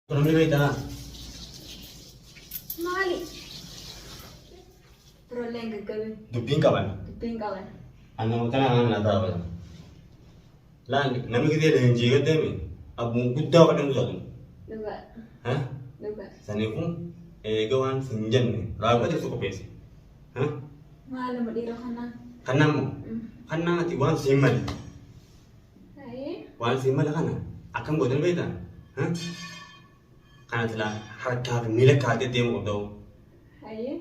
Kurang lebih dah. Mali. Peroleh gagawin. Duping kawan. Duping kawan. Anak makan anak nada apa? Lah, nama kita ada yang jaga deh, abu kuda kadang tu. Lupa. Hah? Lupa. Sana pun, gawan senjan ni. Rapat tu suka pesi. Hah? Malam di rohana. Kanam, kanam nanti wan simal. Hai. Wan simal kana. Akan bodoh beda. Hah? Kana telah harga milik kade dia mau tahu. Hai.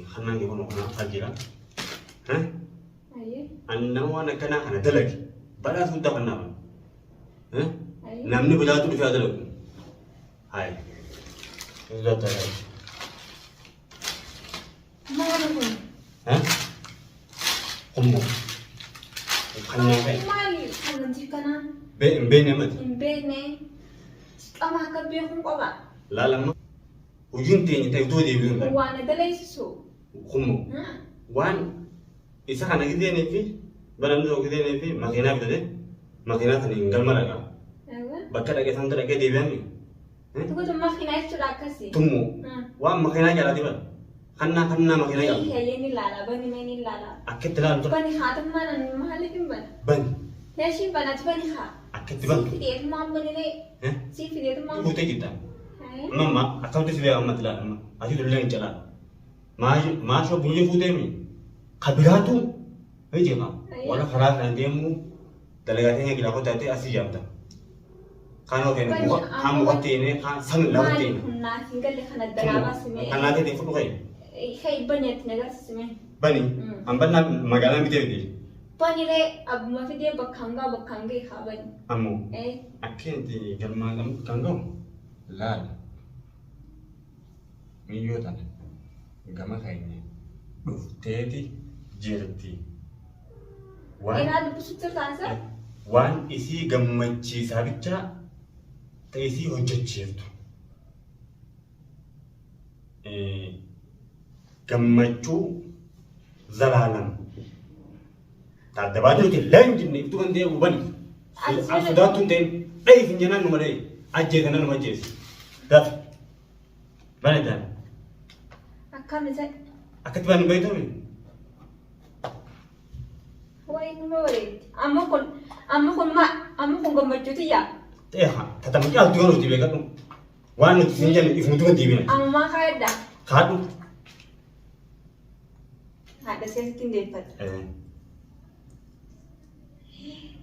Kanam ni pun nak ajar. Hah? Hai. Anda wana kana kana terlagi. Pada sudah kanam. Hah? Hai. Namni bela tu bisa terlagi. Hai. Sudah terlagi. Malam pun. Hah? Kumbu. Kanam kan? Mali. Kanan jika na. Be ni mat. Imbe ne. Ama kabe kung kaba. Lalang ujung tiang itu tu dia bilang. Wana dalay susu. Kumbu. Wan isa kana kita ni fi. Baram tu kita ni fi. Makina kita deh. Makina tu ni gambar aga. Ewa. Bakar aga sangat aga dia bilang ni. Tuko tu makina itu rakasi. Tumu. Wan makina jalan tiba. Kanna makina jalan. Iya ni lala. Bani main lala. Akit telan tu. Bani khatam mana mahalik ban. Ban. Ya sih bana tu bani kha. Akit tiba. Si dia tu mam bani le. Si dia tu mam. Ibu tu kita. Hai. Mama, akau tu sudah amat telan. Asyik dulu yang jalan. Masuk bunyi fude mi. Kabila tu. Hei jangan. Walau keras nanti mu. Delegasinya kita kau tadi asli jam tu. Kalau kena buat, kamu kati ini kan sang lawan ini. Nah, tinggal di kana dalawa sini. Kan nanti di foto kai. Hai banyak negar sini. Bani, amban na magalan bide bide. Pani le abu mafi dia bakanga khaban. Amu. Eh. Akhir di galmalam kanggong. Lal. Miyo tan. Gama kai ni. Teti jerti. Ina ada pusutur tansa? Wan isi gammachi sabicha. Ta isi hojjechirtu. Gammachuu zalaalam. Taaddabaatu nuti lanjinne ibtu kan ta'e hubani. Sodaattu hin ta'in dhahi hin jennaan numa dhahi ajjeesana numa ajjeesi. Dafi. Bana ta'an. Akkam isa. Akkatti baan hin beektamin. Wayi numa bareeti. Amma kun gammachuuti yaa. Ta'e haa tatamaki altu kan nuti beekadhu. Waan nuti hin jenne ifumutu kan deebina. Amma kaayadda. Kaadhu. Haadha seesitiin deeffata.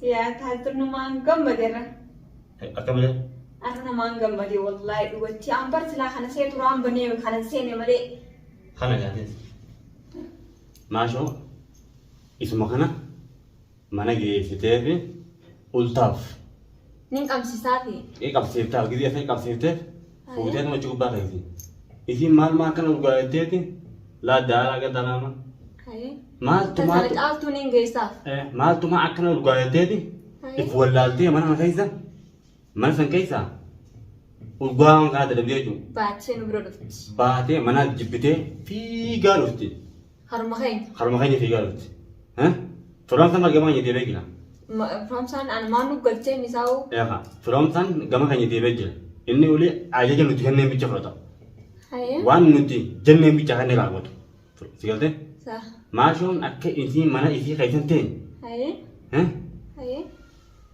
Yaa taatu namaan gammadeera. Akkamilee? Arra namaan gammade wallaahi dhugatti an bar silaa kana see turaan banee kana seene malee. Kana gaatees. Maashoo isuma kana mana geessitee fi ultaaf. Nin qabsiisaati. Qabsiiftaaf gidii asii qabsiifteef fuutee nama cuubbaa keessi. Isiin maal kana dhugaatteeti laaddaa laga dalaama. Maaltuma caaltuu nin geessaaf. Maaltuma akkana dhugaatteeti if wallaaltee mana keessa mana san keessa urgaan kana dadhabdee jiru. Baatee nu bira dhufti. Baatee mana jibbitee fiigaa dhufti. Harma keenya. Harma keenya fiigaa dhufti. Firoomsaan argamaa hin deebee jira. Firoomsaan ana maan nu galchee misaa'u. Firoomsaan gama keenya deebee jira. Inni ulee ajaja nuti kenneen bicha fudhata. Waan nuti jenneen bicha kennee raawwatu. Si galtee? Maashoon akka isiin mana isii keessan ta'e.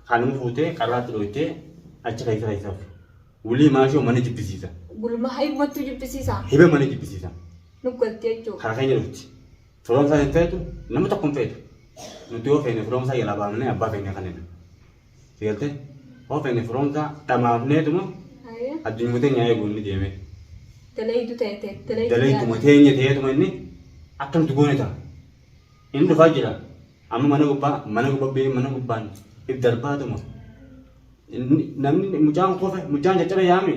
Kanuma fuutee qarraatti dhoyitee achi keessaaf. Wulii maashoo mana jibbisiisa. Gulma haibumatti jibbisiisa. Hiba mana jibbisiisa. Nu galtee jechuudha. Karaa keenya dhufti. Firoomsaa hin feetu nama tokko hin feetu. Nuti yoo feene firoomsaa jalaa baafnee abbaa feene kanneen. Si galtee? Yoo feene firoomsaa dhamaafneetuma addunyaa teenya eeguu inni deemee. Daleeyitu ta'e. Daleeyituma teenya ta'eetuma inni akkamtu goone ta'a. Inni dhufaa jira. Amma mana gubbaan itti darbaatuma. Namni mucaan caccaba yaame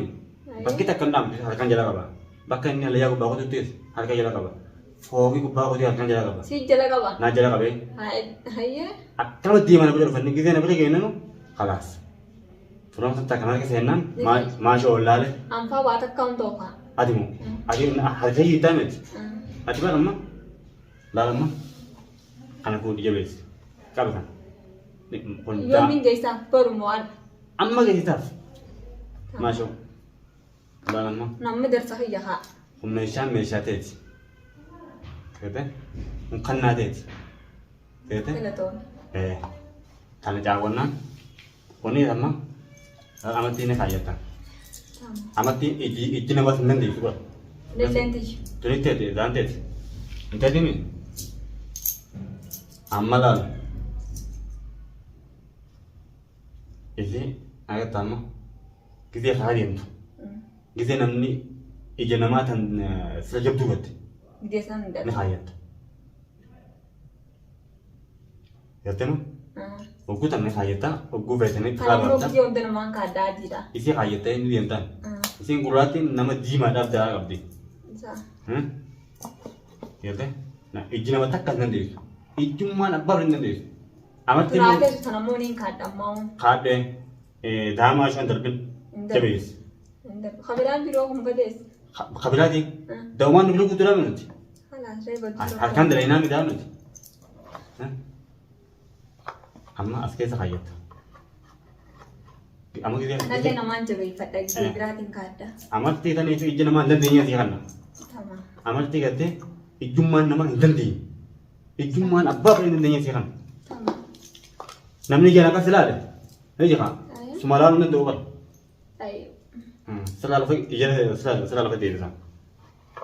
bakki takka hin dhaabne harkaan jala qaba. Bakka inni halayyaa gubbaa qotuuttis harka jala qaba. Foogii gubbaa qotuu harkaan jala qaba. Si jala qaba. Naa jala qabee. Hayyee. Akkamatti mana bira dhufanne gisee na bira geennanu khalaas. Firoomsa takka marga seennaan maashoo ollaale. Anfaa waa takka hin toofa. Adimu. Harka hiitaa miti. Ati baramma. Laalamma. Kana fuudhi jabeessi. Qaba kan. Yoomiin geessaaf barumoo adda. Amma geessaaf. Maashoo. لا لما نعم درس هي ها ومنشان مشاتات كده مقناتات كده كنتون eh tane jawana oni sama amati ne kayata amati iji na was nandi suba للنتيجة tunite de dante intadi ni amalan isi aga tama kide khadiyam kide namni iji namatan sajabtu gat جسم ده nihayat yatema Ogu tamne khayata ogu vetane kalau khabata lu udah nama kada aja isi khayata ini diantan isi gurati nama jima dab da abdi yate na ijina mata kan nande ijuma na bar nande amat tuh ada tuh sana morning kada mau khade dama shan darbin jabis khabiran biro kumpedes khabirati dawan bilu kutura menut halah saya betul arkan dari nami da menut amma askesa khayata amma gide nanti nama aja pada gitu beratin kada amatti tane itu ijina ma nande nya sihanna sama amatti gate ijumman nama nande ijumman abba nande nya sihan sama namni jana ka silale heji kha sumala nande over ayo silale fa ijana silale fa dira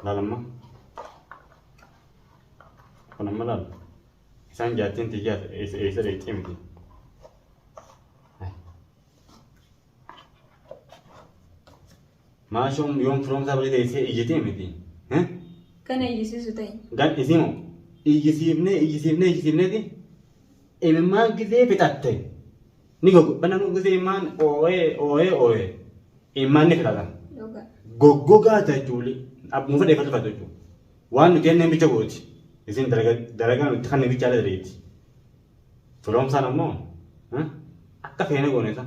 dalamma kono malal san jatin tiga esa de timti maashum yom from sabri de ese ijete miti kan aja sih sudah gan isimo ijisibne di emma gide pitatte nigo bananu gide man oe imman ne kala yoga goggoga ta juli abu fade fata fata ju wan tenne mi jagoti isin daraga kan bi chala reti from sana mo akka fene gone sa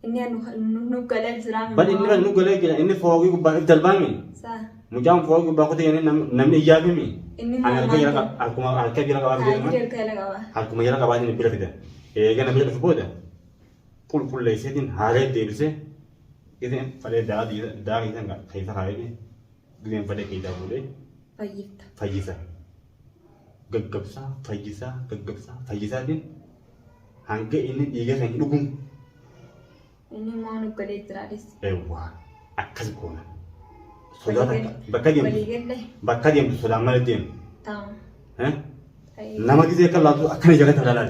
ini anu galer seram bad inni nu gole gila inni fogi ku ba dalbami sa mujam fogi ba ko te namni ijabi mi ini ana ka yara akuma alka bila ka ba hadir kala gawa akuma yara ka ba ni bila fida gana bila fuboda kul laysetin hare debse idan fade da idan ga kaisa haide gidan fade kai da bule payit fayyisa fayyisa din hanga ini diga kan dugum ini mau nu galer teradis ewa akkas kona sodata bakka dem soda mal dem tam nama gize kala tu akane jaga tadala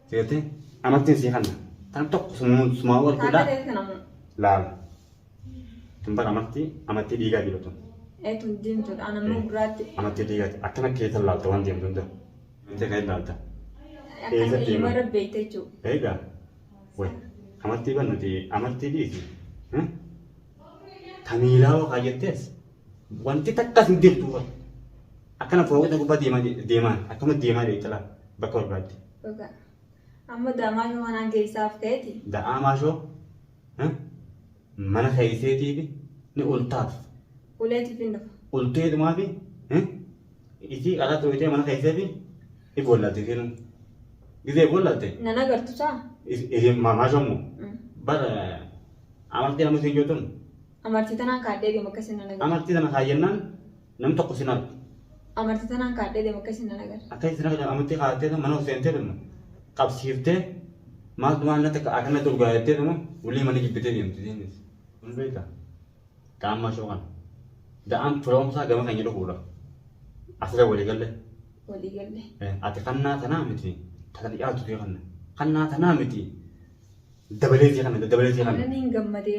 tete amatin si hanna tan tok semua war kuda lal tempat amati diga biloto itu jin tuh anak mau berarti amati diga akana ke talla to wan dem tunda inte kai dalta akan ini marah bete cu ega we amati banuti amati di tamilaw kayetes wanti takkas ndir tu akana fo wada kubati dema akama dema de tala bakor berarti oke amma dama yo mana ke isaf keti da amasho mana khayseti bi ni ultaf ulati pinda ulte de ma bi isi ala to ite mana khayseti e bollate kenu gize bollate nana gartu sa isi mama jomo bar amarti namu sejotun amarti tanah kade di makasin nana gar amarti tanah kayenan nam tokko sinar amarti tanah kade di makasin nana gar akai sinar amarti kate to mano sente dum qabsifte mas duana ta akana turgayate dum uli mani gibete dim tinis unbeka kama shogan da am from sa gama kan yido hura asra wali galle ati kanna tanamiti tadi atu kanna tanamiti dabale ji kanna ana nin gammade